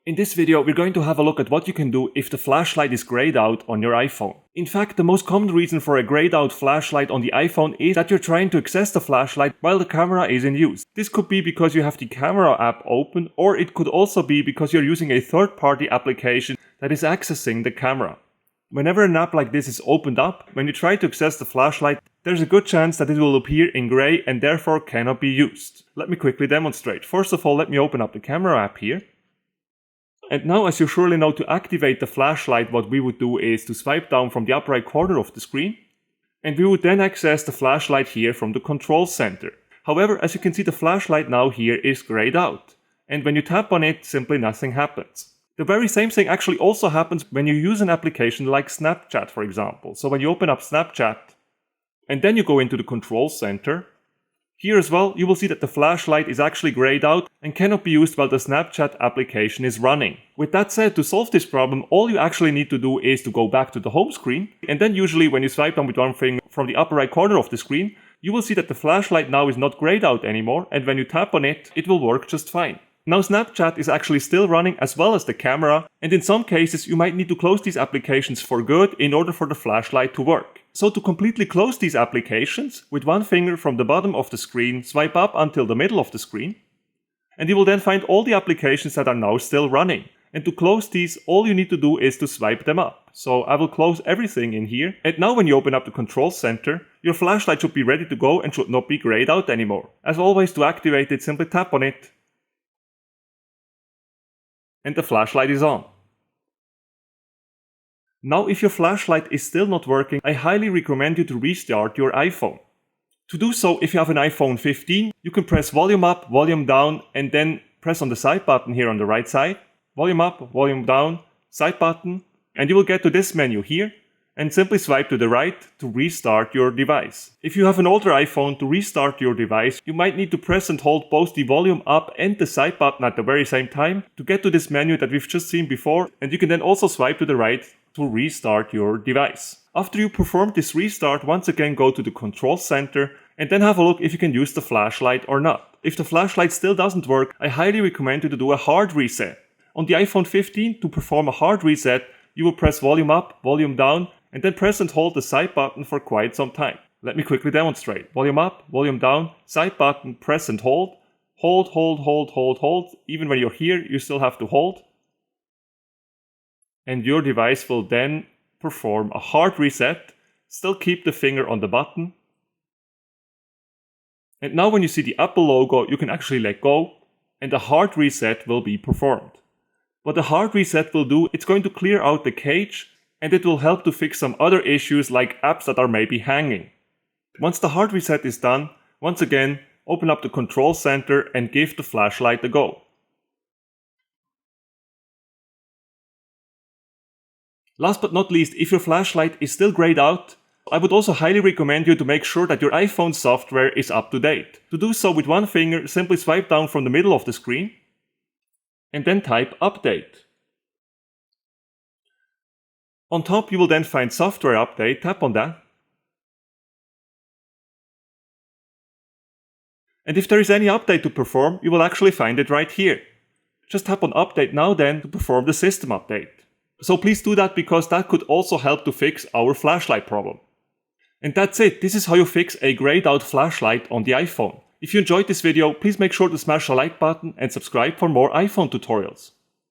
In this video, we're going to have a look at what you can do if the flashlight is grayed out on your iPhone. In fact, the most common reason for a grayed out flashlight on the iPhone is that you're trying to access the flashlight while the camera is in use. This could be because you have the camera app open, or it could also be because you're using a third-party application that is accessing the camera. Whenever an app like this is opened up, when you try to access the flashlight, there's a good chance that it will appear in gray and therefore cannot be used. Let me quickly demonstrate. First of all, let me open up the camera app here. And now, as you surely know, to activate the flashlight, what we would do is to swipe down from the upper right corner of the screen, and we would then access the flashlight here from the control center. However, as you can see, the flashlight now here is grayed out, and when you tap on it, simply nothing happens. The very same thing actually also happens when you use an application like Snapchat, for example. So when you open up Snapchat, and then you go into the control center, here as well, you will see that the flashlight is actually grayed out and cannot be used while the Snapchat application is running. With that said, to solve this problem, all you actually need to do is to go back to the home screen, and then usually when you swipe down with one finger from the upper right corner of the screen, you will see that the flashlight now is not grayed out anymore, and when you tap on it, it will work just fine. Now Snapchat is actually still running as well as the camera, and in some cases you might need to close these applications for good in order for the flashlight to work. So to completely close these applications, with one finger from the bottom of the screen, swipe up until the middle of the screen, and you will then find all the applications that are now still running. And to close these, all you need to do is to swipe them up. So I will close everything in here, and now when you open up the control center, your flashlight should be ready to go and should not be grayed out anymore. As always, to activate it, simply tap on it, and the flashlight is on. Now, if your flashlight is still not working, I highly recommend you to restart your iPhone. To do so, if you have an iPhone 15, you can press volume up, volume down, and then press on the side button here on the right side. Volume up, volume down, side button, and you will get to this menu here, and simply swipe to the right to restart your device. If you have an older iPhone, to restart your device, you might need to press and hold both the volume up and the side button at the very same time to get to this menu that we've just seen before, and you can then also swipe to the right to restart your device. After you perform this restart, once again go to the control center and then have a look if you can use the flashlight or not. If the flashlight still doesn't work, I highly recommend you to do a hard reset. On the iPhone 15, to perform a hard reset, you will press volume up, volume down, and then press and hold the side button for quite some time. Let me quickly demonstrate. Volume up, volume down, side button, press and hold. Hold, hold, hold, hold, hold. Even when you're here, you still have to hold. And your device will then perform a hard reset. Still keep the finger on the button. And now when you see the Apple logo, you can actually let go, and a hard reset will be performed. What the hard reset will do, it's going to clear out the cache, and it will help to fix some other issues like apps that are maybe hanging. Once the hard reset is done, once again, open up the control center and give the flashlight a go. Last but not least, if your flashlight is still grayed out, I would also highly recommend you to make sure that your iPhone software is up to date. To do so with one finger, simply swipe down from the middle of the screen and then type update. On top you will then find software update, tap on that. And if there is any update to perform, you will actually find it right here. Just tap on update now then to perform the system update. So please do that because that could also help to fix our flashlight problem. And that's it, this is how you fix a grayed out flashlight on the iPhone. If you enjoyed this video, please make sure to smash the like button and subscribe for more iPhone tutorials.